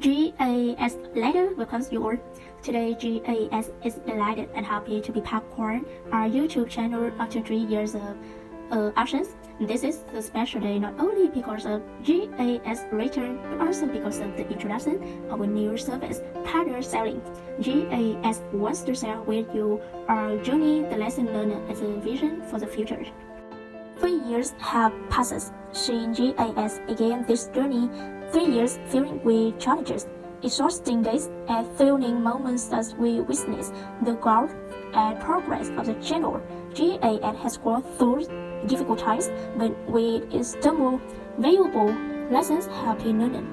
JAS Letter welcomes you all. Today, JAS is delighted and happy to be popcorn our YouTube channel after 3 years of absence. This is the special day not only because of JAS return, but also because of the introduction of a new service, partner selling. JAS wants to share with you our journey, the lesson learned as a vision for the future. 3 years have passed since JAS began this journey. 3 years filled with challenges, exhausting days, and thrilling moments as we witness the growth and progress of the channel. JAS has gone through difficult times, but with its valuable lessons have been learned.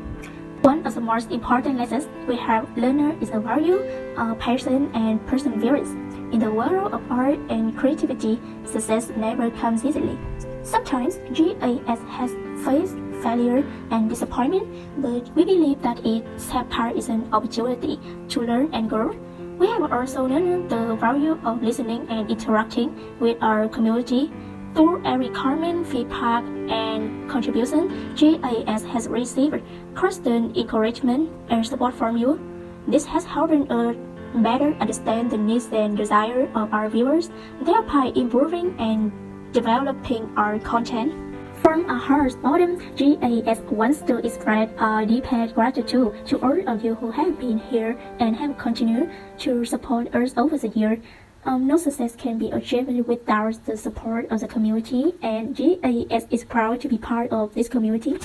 One of the most important lessons we have learned is the value of patience and perseverance. In the world of art and creativity, success never comes easily. Sometimes JAS has faced failure and disappointment, but we believe that its setback is an opportunity to learn and grow. We have also learned the value of listening and interacting with our community. Through every comment, feedback, and contribution, JAS has received constant encouragement and support from you. This has helped us better understand the needs and desires of our viewers, thereby improving and developing our content. From our heart's bottom, JAS wants to express our deepest gratitude to all of you who have been here and have continued to support us over the years. No success can be achieved without the support of the community, and JAS is proud to be part of this community.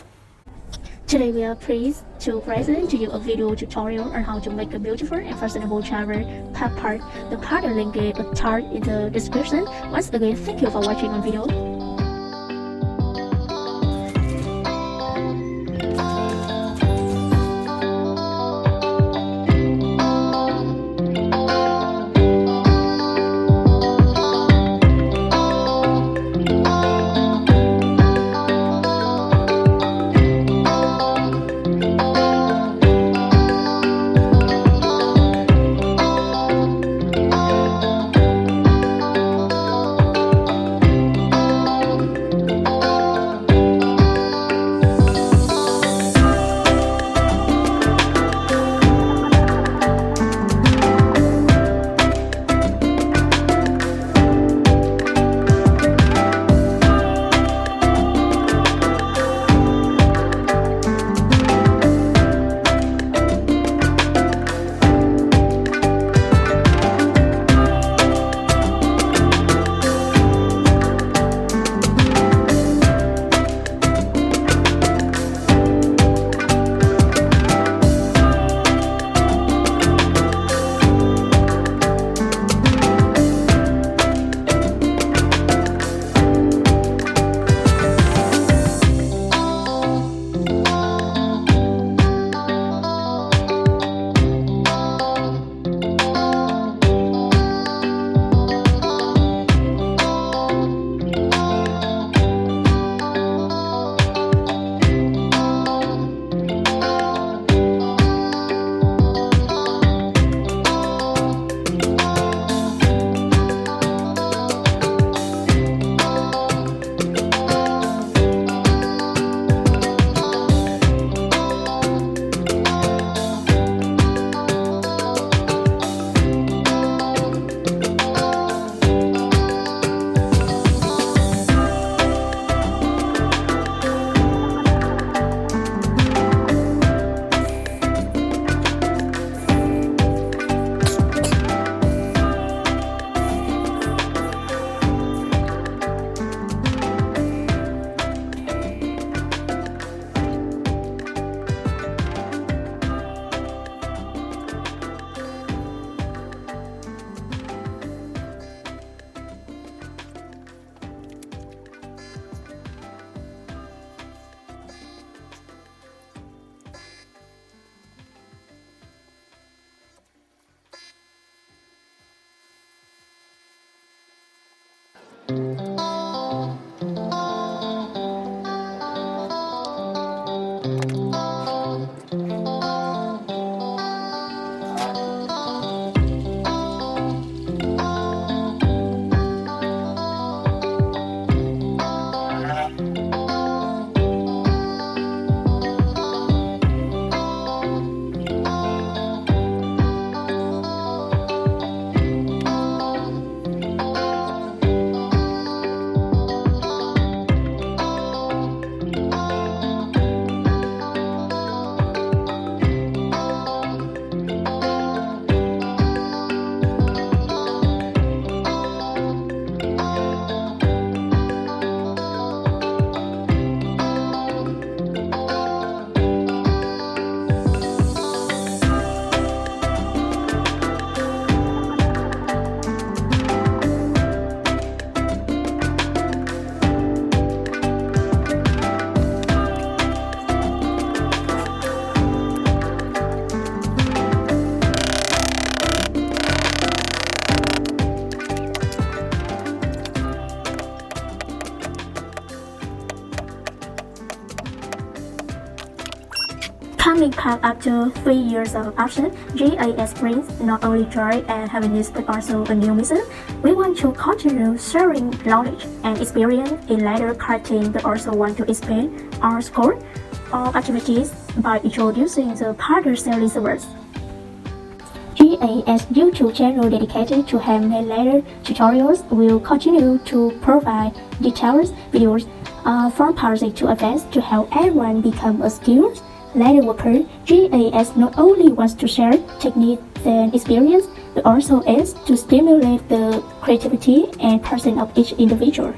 Today we are pleased to present to you a video tutorial on how to make a beautiful and fashionable travel part. The part link is attached in the description. Once again, thank you for watching our video. Becoming part after 3 years of action, JAS brings not only joy and happiness but also a new mission. We want to continue sharing knowledge and experience in ladder karting but also want to expand our scope of activities by introducing the partner series service. JAS YouTube channel dedicated to handmade ladder tutorials will continue to provide detailed videos from basic to advanced to help everyone become a skilled ladder worker. JAS not only wants to share techniques and experience, but also aims to stimulate the creativity and passion of each individual.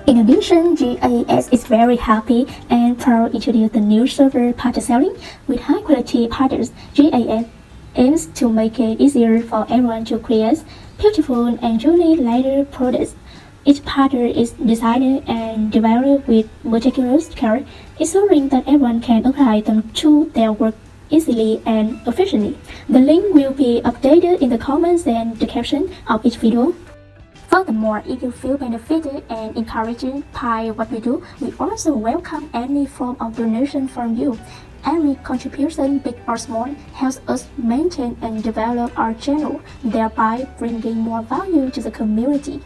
In addition, JAS is very happy and proud to introduce the new server partner selling with high-quality partners. JAS aims to make it easier for everyone to create beautiful and unique ladder products. Each partner is designed and developed with meticulous care, ensuring that everyone can apply them to their work easily and efficiently. The link will be updated in the comments and the caption of each video. Furthermore, if you feel benefited and encouraged by what we do, we also welcome any form of donation from you. Every contribution, big or small, helps us maintain and develop our channel, thereby bringing more value to the community.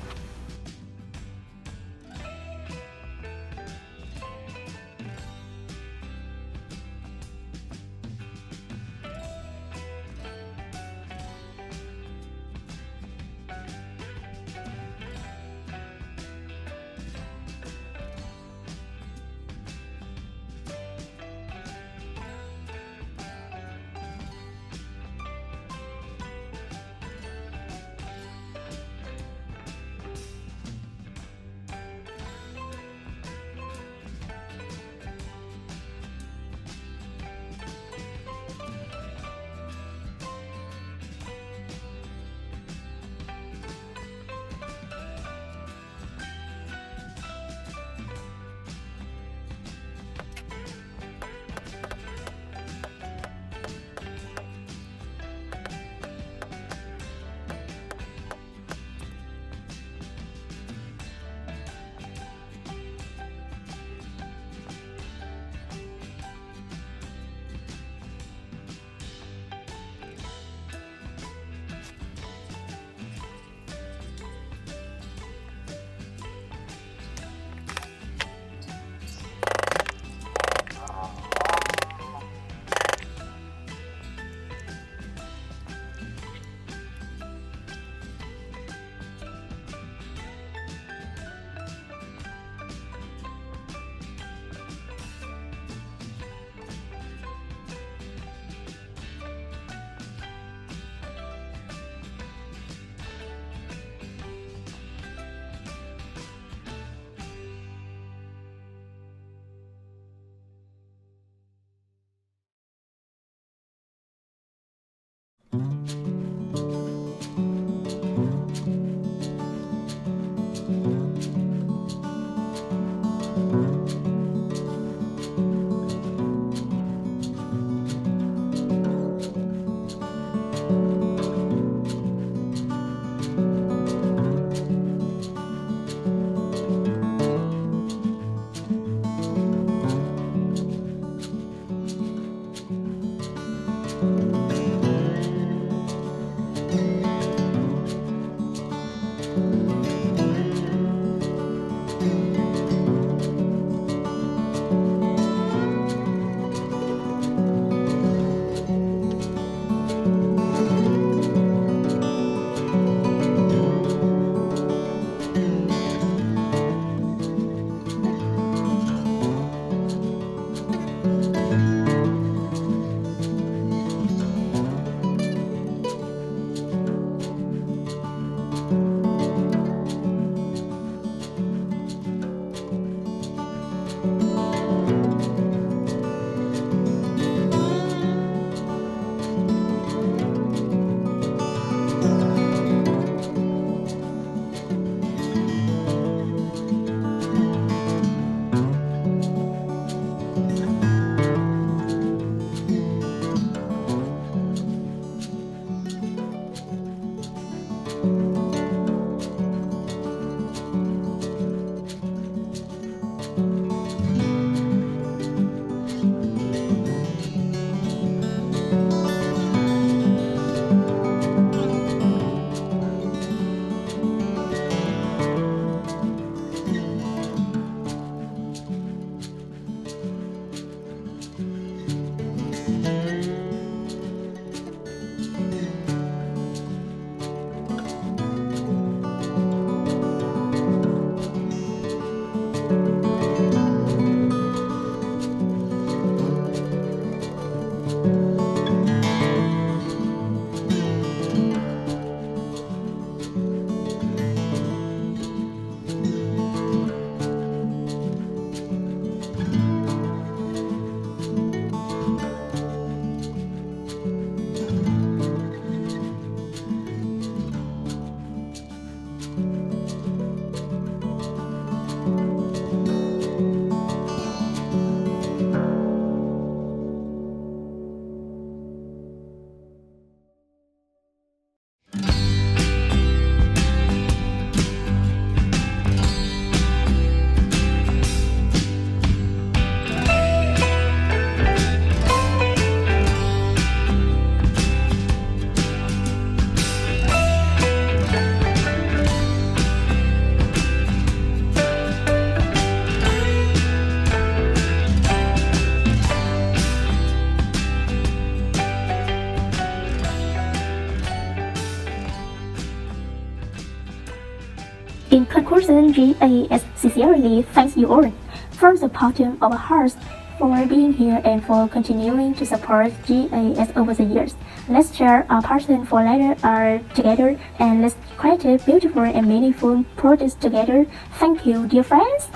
person JAS sincerely thanks you all from the bottom of our hearts for being here and for continuing to support JAS over the years. Let's share our passion for leather art together and let's create beautiful and meaningful projects together. Thank you, dear friends.